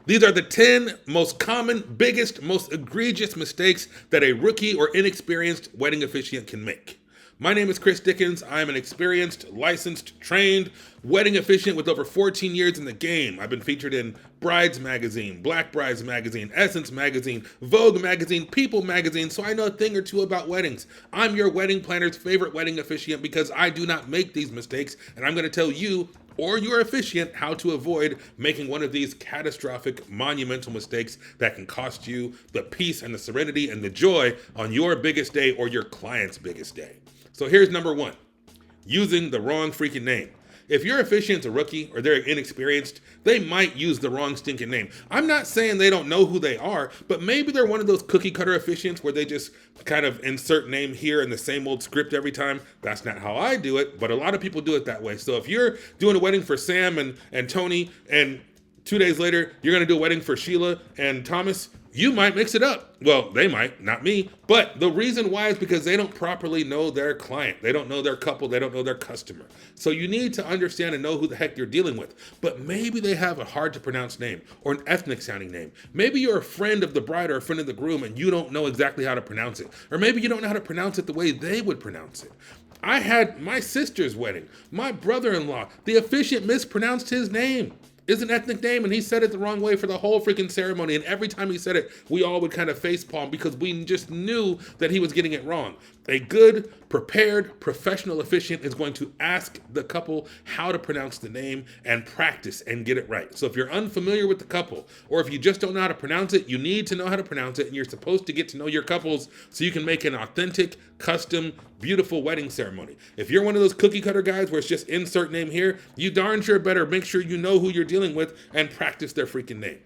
These are the 10 most common, biggest, most egregious mistakes that a rookie or inexperienced wedding officiant can make. My name is Chris Dickens. I am an experienced, licensed, trained wedding officiant with over 14 years in the game. I've been featured in Brides Magazine, Black Brides Magazine, Essence Magazine, Vogue Magazine, People Magazine, so I know a thing or two about weddings. I'm your wedding planner's favorite wedding officiant because I do not make these mistakes, and I'm going to tell you or your officiant how to avoid making one of these catastrophic, monumental mistakes that can cost you the peace and the serenity and the joy on your biggest day or your client's biggest day. So here's number one, using the wrong freaking name. If your officiant's a rookie or they're inexperienced, they might use the wrong stinking name. I'm not saying they don't know who they are, but maybe they're one of those cookie cutter officiants where they just kind of insert name here in the same old script every time. That's not how I do it, but a lot of people do it that way. So if you're doing a wedding for Sam and Tony, and 2 days later you're gonna do a wedding for Sheila and Thomas, you might mix it up. Well, they might, not me. But the reason why is because they don't properly know their client. They don't know their couple. They don't know their customer. So you need to understand and know who the heck you're dealing with. But maybe they have a hard to pronounce name or an ethnic sounding name. Maybe you're a friend of the bride or a friend of the groom and you don't know exactly how to pronounce it. Or maybe you don't know how to pronounce it the way they would pronounce it. I had my sister's wedding. My brother-in-law, the officiant mispronounced his name. Is an ethnic name, and he said it the wrong way for the whole freaking ceremony. And every time he said it, we all would kind of facepalm because we just knew that he was getting it wrong. A good, prepared, professional officiant is going to ask the couple how to pronounce the name and practice and get it right. So if you're unfamiliar with the couple, or if you just don't know how to pronounce it, you need to know how to pronounce it, and you're supposed to get to know your couples so you can make an authentic, custom, beautiful wedding ceremony. If you're one of those cookie cutter guys where it's just insert name here, you darn sure better make sure you know who you're dealing with and practice their freaking name.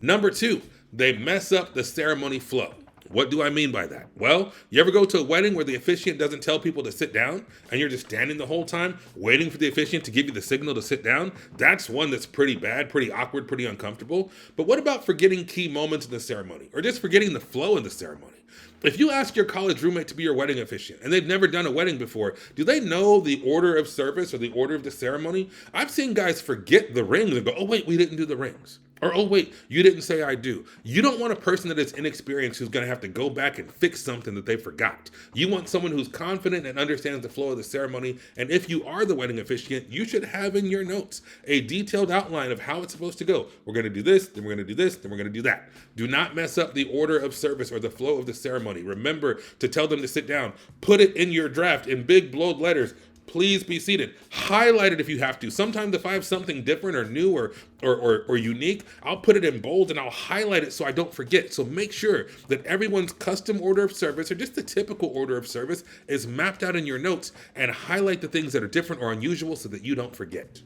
Number two, they mess up the ceremony flow. What do I mean by that? Well, you ever go to a wedding where the officiant doesn't tell people to sit down and you're just standing the whole time waiting for the officiant to give you the signal to sit down? That's one that's pretty bad, pretty awkward, pretty uncomfortable. But what about forgetting key moments in the ceremony or just forgetting the flow of the ceremony? If you ask your college roommate to be your wedding officiant and they've never done a wedding before, do they know the order of service or the order of the ceremony? I've seen guys forget the rings and go, oh wait, we didn't do the rings. Or, oh wait, you didn't say I do. You don't want a person that is inexperienced who's gonna have to go back and fix something that they forgot. You want someone who's confident and understands the flow of the ceremony. And if you are the wedding officiant, you should have in your notes a detailed outline of how it's supposed to go. We're gonna do this, then we're gonna do this, then we're gonna do that. Do not mess up the order of service or the flow of the ceremony. Remember to tell them to sit down. Put it in your draft in big bold letters. Please be seated. Highlight it if you have to. Sometimes if I have something different or new or unique, I'll put it in bold and I'll highlight it so I don't forget. So make sure that everyone's custom order of service or just the typical order of service is mapped out in your notes, and highlight the things that are different or unusual so that you don't forget.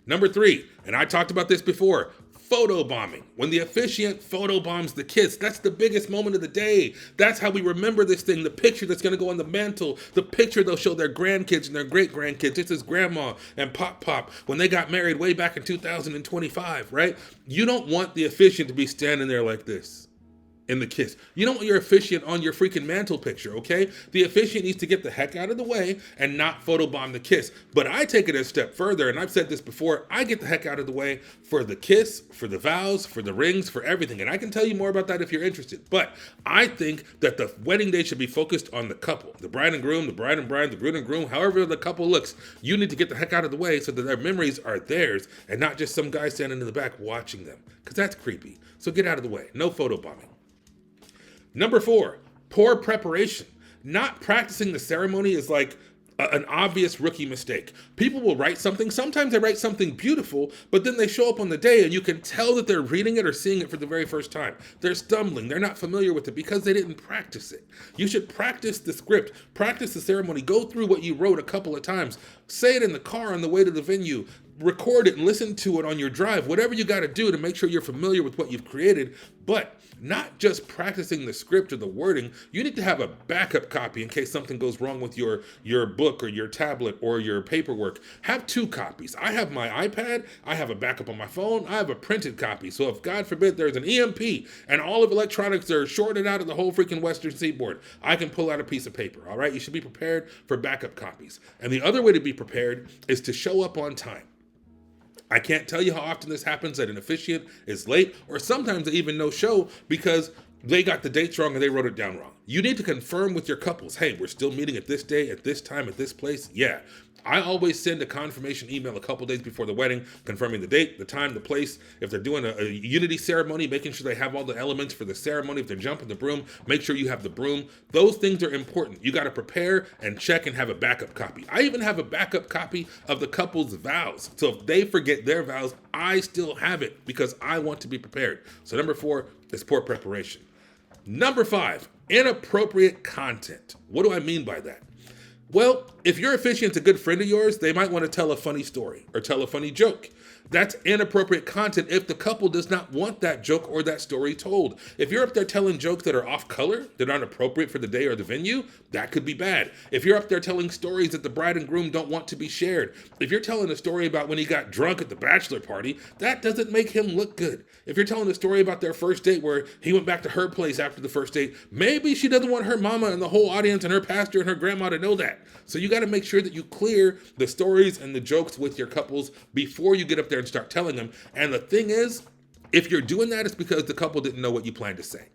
Number three, and I talked about this before, photobombing. When the officiant photobombs the kiss, that's the biggest moment of the day. That's how we remember this thing, the picture that's gonna go on the mantle, the picture they'll show their grandkids and their great-grandkids. This is grandma and pop when they got married way back in 2025, right? You don't want the officiant to be standing there like this in the kiss. You don't want your officiant on your freaking mantle picture, okay? The officiant needs to get the heck out of the way and not photobomb the kiss. But I take it a step further, and I've said this before, I get the heck out of the way for the kiss, for the vows, for the rings, for everything. And I can tell you more about that if you're interested. But I think that the wedding day should be focused on the couple, the bride and groom, the bride and bride, the groom and groom, however the couple looks. You need to get the heck out of the way so that their memories are theirs and not just some guy standing in the back watching them, because that's creepy. So get out of the way. No photobombing. Number four, poor preparation. Not practicing the ceremony is like an obvious rookie mistake. People will write something. Sometimes they write something beautiful, but then they show up on the day and you can tell that they're reading it or seeing it for the very first time. They're stumbling. They're not familiar with it because they didn't practice it. You should practice the script, practice the ceremony, go through what you wrote a couple of times, say it in the car on the way to the venue, record it and listen to it on your drive, whatever you got to do to make sure you're familiar with what you've created. But not just practicing the script or the wording, you need to have a backup copy in case something goes wrong with your book or your tablet or your paperwork. Have two copies. I have my iPad, I have a backup on my phone, I have a printed copy. So if God forbid there's an EMP and all of electronics are shorted out of the whole freaking Western Seaboard, I can pull out a piece of paper, all right? You should be prepared for backup copies. And the other way to be prepared is to show up on time. I can't tell you how often this happens that an officiant is late, or sometimes they even no show because they got the dates wrong and they wrote it down wrong. You need to confirm with your couples, hey, we're still meeting at this day, at this time, at this place. Yeah. I always send a confirmation email a couple days before the wedding, confirming the date, the time, the place. If they're doing a unity ceremony, making sure they have all the elements for the ceremony. If they're jumping the broom, make sure you have the broom. Those things are important. You got to prepare and check and have a backup copy. I even have a backup copy of the couple's vows. So if they forget their vows, I still have it because I want to be prepared. So number 4 is poor preparation. Number 5, inappropriate content. What do I mean by that? Well, if your officiant's a good friend of yours, they might want to tell a funny story or tell a funny joke. That's inappropriate content if the couple does not want that joke or that story told. If you're up there telling jokes that are off color, that aren't appropriate for the day or the venue, that could be bad. If you're up there telling stories that the bride and groom don't want to be shared, if you're telling a story about when he got drunk at the bachelor party, that doesn't make him look good. If you're telling a story about their first date where he went back to her place after the first date, maybe she doesn't want her mama and the whole audience and her pastor and her grandma to know that. So you got to make sure that you clear the stories and the jokes with your couples before you get up there and start telling them. And the thing is, if you're doing that, it's because the couple didn't know what you planned to say.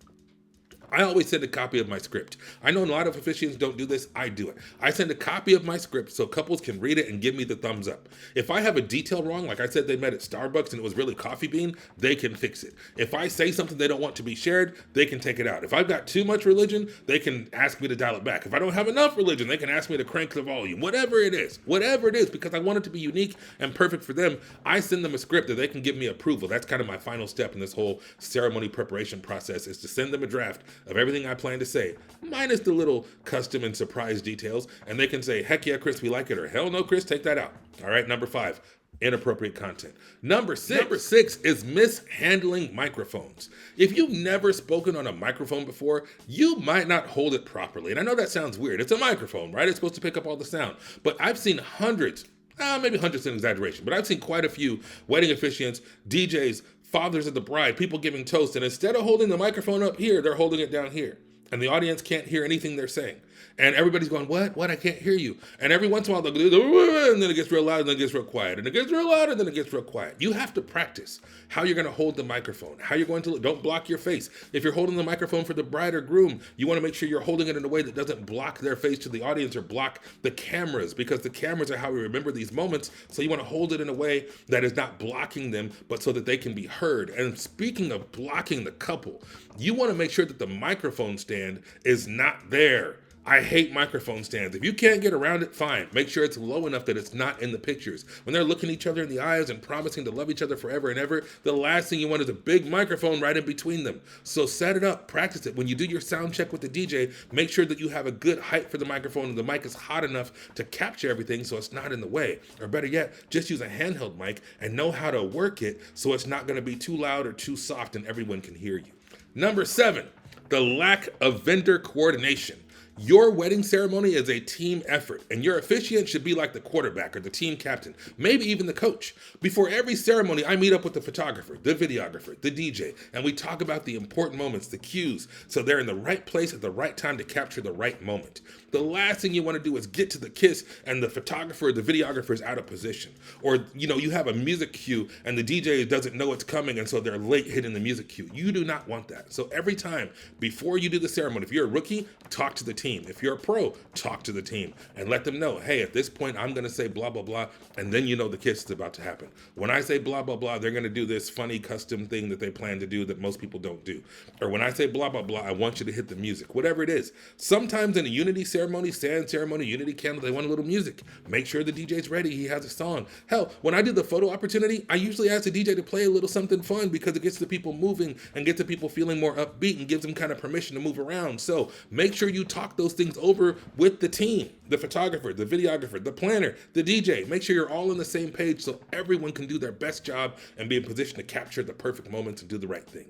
I always send a copy of my script. I know a lot of officiants don't do this. I do it. I send a copy of my script so couples can read it and give me the thumbs up. If I have a detail wrong, like I said they met at Starbucks and it was really coffee bean, they can fix it. If I say something they don't want to be shared, they can take it out. If I've got too much religion, they can ask me to dial it back. If I don't have enough religion, they can ask me to crank the volume. Whatever it is, because I want it to be unique and perfect for them, I send them a script that they can give me approval. That's kind of my final step in this whole ceremony preparation process, is to send them a draft of everything I plan to say, minus the little custom and surprise details, and they can say, heck yeah, Chris, we like it, or hell no, Chris, take that out. All right, number 5, inappropriate content. Number six is mishandling microphones. If you've never spoken on a microphone before, you might not hold it properly. And I know that sounds weird. It's a microphone, right? It's supposed to pick up all the sound. But I've seen hundreds, maybe hundreds is an exaggeration, but I've seen quite a few wedding officiants, DJs, fathers of the bride, people giving toast, and instead of holding the microphone up here, they're holding it down here. And the audience can't hear anything they're saying. And everybody's going, what? I can't hear you. And every once in a while, they'll go, and then it gets real loud, and then it gets real quiet. And it gets real loud, and then it gets real quiet. You have to practice how you're going to hold the microphone, how you're going to look. Don't block your face. If you're holding the microphone for the bride or groom, you want to make sure you're holding it in a way that doesn't block their face to the audience or block the cameras, because the cameras are how we remember these moments. So you want to hold it in a way that is not blocking them, but so that they can be heard. And speaking of blocking the couple, you want to make sure that the microphone stand is not there. I hate microphone stands. If you can't get around it, fine. Make sure it's low enough that it's not in the pictures. When they're looking each other in the eyes and promising to love each other forever and ever, the last thing you want is a big microphone right in between them. So set it up, practice it. When you do your sound check with the DJ, make sure that you have a good height for the microphone and the mic is hot enough to capture everything so it's not in the way. Or better yet, just use a handheld mic and know how to work it so it's not going to be too loud or too soft and everyone can hear you. Number 7, the lack of vendor coordination. Your wedding ceremony is a team effort, and your officiant should be like the quarterback or the team captain, maybe even the coach. Before every ceremony, I meet up with the photographer, the videographer, the DJ, and we talk about the important moments, the cues, so they're in the right place at the right time to capture the right moment. The last thing you want to do is get to the kiss and the photographer or the videographer is out of position. Or, you have a music cue and the DJ doesn't know it's coming and so they're late hitting the music cue. You do not want that. So every time before you do the ceremony, if you're a rookie, talk to the team. If you're a pro, talk to the team and let them know, hey, at this point, I'm going to say blah, blah, blah. And then the kiss is about to happen. When I say blah, blah, blah, they're going to do this funny custom thing that they plan to do that most people don't do. Or when I say blah, blah, blah, I want you to hit the music, whatever it is. Sometimes in a unity ceremony, sand ceremony, unity candle, they want a little music. Make sure the DJ's ready. He has a song. Hell, when I do the photo opportunity, I usually ask the DJ to play a little something fun because it gets the people moving and gets the people feeling more upbeat and gives them kind of permission to move around. So make sure you talk those things over with the team, the photographer, the videographer, the planner, the DJ. Make sure you're all on the same page so everyone can do their best job and be in position to capture the perfect moments and do the right thing.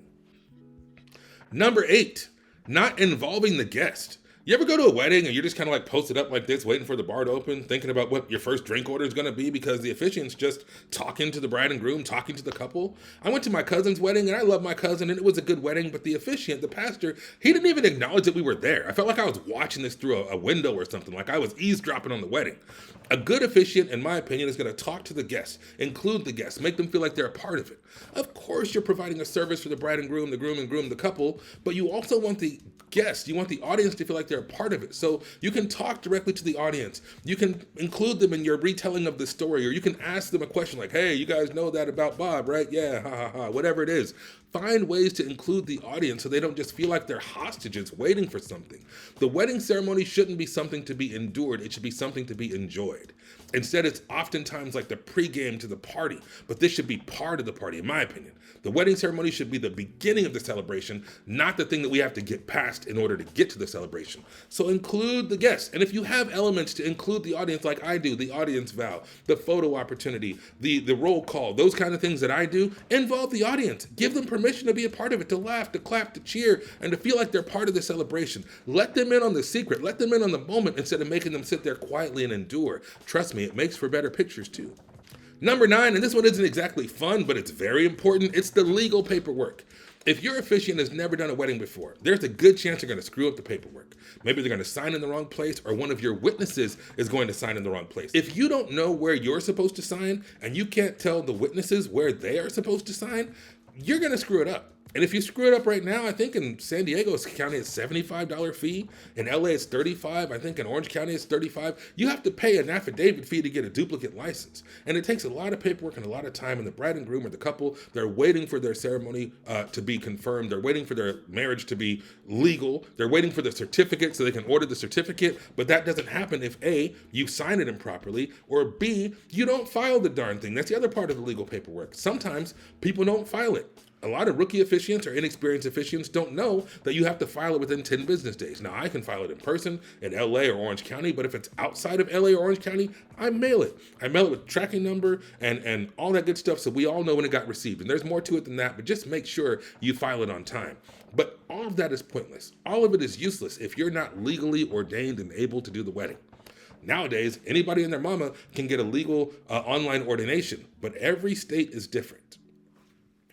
Number 8, not involving the guest. You ever go to a wedding and you're just kind of like posted up like this, waiting for the bar to open, thinking about what your first drink order is going to be because the officiant's just talking to the bride and groom, talking to the couple? I went to my cousin's wedding and I love my cousin and it was a good wedding, but the officiant, the pastor, he didn't even acknowledge that we were there. I felt like I was watching this through a window or something, like I was eavesdropping on the wedding. A good officiant, in my opinion, is going to talk to the guests, include the guests, make them feel like they're a part of it. Of course, you're providing a service for the bride and groom, the couple, but you also want the guests, you want the audience to feel like they're a part of it. So you can talk directly to the audience. You can include them in your retelling of the story, or you can ask them a question like, hey, you guys know that about Bob, right? Yeah, ha ha ha, whatever it is. Find ways to include the audience so they don't just feel like they're hostages waiting for something. The wedding ceremony shouldn't be something to be endured. It should be something to be enjoyed. Instead, it's oftentimes like the pregame to the party, but this should be part of the party, in my opinion. The wedding ceremony should be the beginning of the celebration, not the thing that we have to get past in order to get to the celebration. So include the guests. And if you have elements to include the audience like I do, the audience vow, the photo opportunity, the roll call, those kind of things that I do, involve the audience. Give them permission to be a part of it, to laugh, to clap, to cheer, and to feel like they're part of the celebration. Let them in on the secret. Let them in on the moment instead of making them sit there quietly and endure. Trust me, it makes for better pictures too. Number 9, and this one isn't exactly fun, but it's very important, it's the legal paperwork. If your officiant has never done a wedding before, there's a good chance they're going to screw up the paperwork. Maybe they're going to sign in the wrong place, or one of your witnesses is going to sign in the wrong place. If you don't know where you're supposed to sign, and you can't tell the witnesses where they are supposed to sign, you're going to screw it up. And if you screw it up right now, I think in San Diego County it's $75 fee. In LA it's $35. I think in Orange County it's $35. You have to pay an affidavit fee to get a duplicate license. And it takes a lot of paperwork and a lot of time. And the bride and groom or the couple, they're waiting for their ceremony to be confirmed. They're waiting for their marriage to be legal. They're waiting for the certificate so they can order the certificate. But that doesn't happen if A, you sign it improperly, or B, you don't file the darn thing. That's the other part of the legal paperwork. Sometimes people don't file it. A lot of rookie officiants or inexperienced officiants don't know that you have to file it within 10 business days. Now, I can file it in person in LA or Orange County, but if it's outside of LA or Orange County, I mail it. I mail it with tracking number and all that good stuff so we all know when it got received. And there's more to it than that, but just make sure you file it on time. But all of that is pointless. All of it is useless if you're not legally ordained and able to do the wedding. Nowadays, anybody and their mama can get a legal online ordination, but every state is different.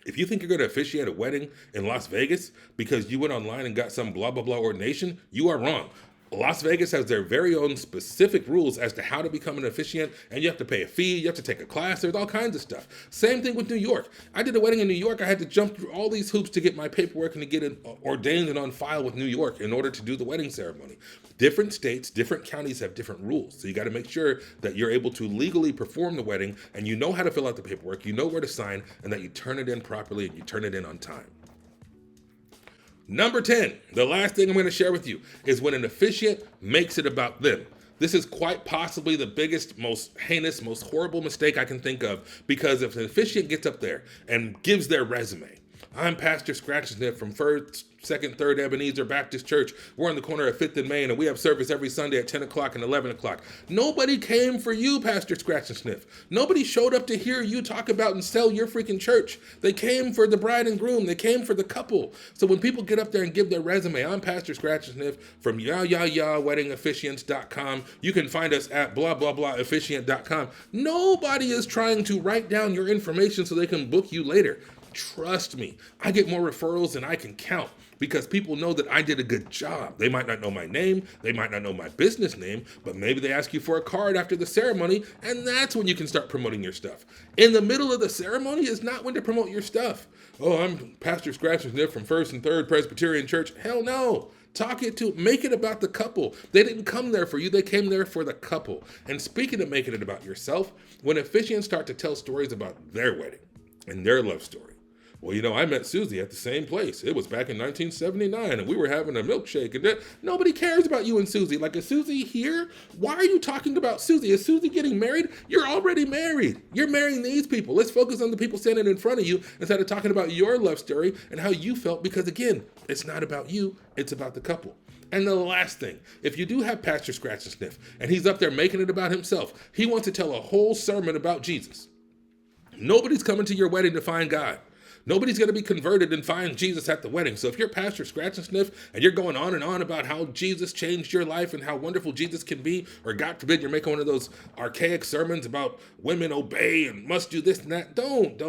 If you think you're going to officiate a wedding in Las Vegas because you went online and got some blah, blah, blah ordination, you are wrong. Las Vegas has their very own specific rules as to how to become an officiant, and you have to pay a fee, you have to take a class, there's all kinds of stuff. Same thing with New York. I did a wedding in New York, I had to jump through all these hoops to get my paperwork and to get it ordained and on file with New York in order to do the wedding ceremony. Different states, different counties have different rules, so you got to make sure that you're able to legally perform the wedding and you know how to fill out the paperwork, you know where to sign, and that you turn it in properly and you turn it in on time. Number 10, the last thing I'm going to share with you is when an officiant makes it about them. This is quite possibly the biggest, most heinous, most horrible mistake I can think of, because if an officiant gets up there and gives their resume, I'm Pastor Scratch-and-Sniff from 1st, 2nd, 3rd Ebenezer Baptist Church. We're on the corner of 5th and Main, and we have service every Sunday at 10 o'clock and 11 o'clock. Nobody came for you, Pastor Scratch-and-Sniff. Nobody showed up to hear you talk about and sell your freaking church. They came for the bride and groom. They came for the couple. So when people get up there and give their resume, I'm Pastor Scratch-and-Sniff from weddingofficiants.com. You can find us at blah, blah, blah, officiant.com. Nobody is trying to write down your information so they can book you later. Trust me, I get more referrals than I can count because people know that I did a good job. They might not know my name, they might not know my business name, but maybe they ask you for a card after the ceremony, and that's when you can start promoting your stuff. In the middle of the ceremony is not when to promote your stuff. Oh, I'm Pastor Scratch-and-Sniff from 1st and 3rd Presbyterian Church. Hell no. Make it about the couple. They didn't come there for you, they came there for the couple. And speaking of making it about yourself, when officiants start to tell stories about their wedding and their love story, well, you know, I met Susie at the same place. It was back in 1979, and we were having a milkshake. And nobody cares about you and Susie. Like, is Susie here? Why are you talking about Susie? Is Susie getting married? You're already married. You're marrying these people. Let's focus on the people standing in front of you instead of talking about your love story and how you felt. Because, again, it's not about you. It's about the couple. And the last thing, if you do have Pastor Scratch-and-Sniff, and he's up there making it about himself, he wants to tell a whole sermon about Jesus. Nobody's coming to your wedding to find God. Nobody's going to be converted and find Jesus at the wedding. So if you're Pastor Scratch and Sniff and you're going on and on about how Jesus changed your life and how wonderful Jesus can be, or God forbid you're making one of those archaic sermons about women obey and must do this and that, don't.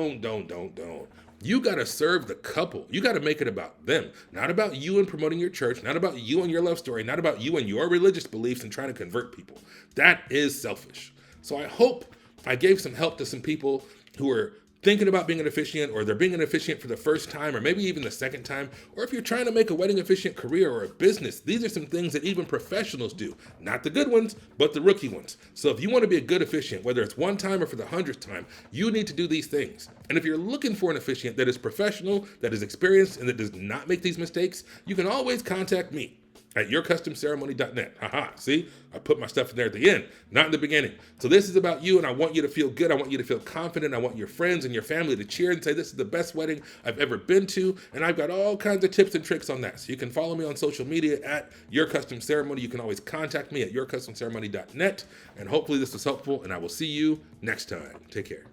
You got to serve the couple. You got to make it about them, not about you and promoting your church, not about you and your love story, not about you and your religious beliefs and trying to convert people. That is selfish. So I hope I gave some help to some people who are thinking about being an officiant, or they're being an officiant for the first time, or maybe even the second time, or if you're trying to make a wedding officiant career or a business. These are some things that even professionals do. Not the good ones, but the rookie ones. So if you want to be a good officiant, whether it's one time or for the 100th time, you need to do these things. And if you're looking for an officiant that is professional, that is experienced, and that does not make these mistakes, you can always contact me at yourcustomceremony.net. Haha, see? I put my stuff in there at the end, not in the beginning. So this is about you, and I want you to feel good. I want you to feel confident. I want your friends and your family to cheer and say, this is the best wedding I've ever been to. And I've got all kinds of tips and tricks on that. So you can follow me on social media at Your Custom Ceremony. You can always contact me at yourcustomceremony.net. And hopefully this was helpful, and I will see you next time. Take care.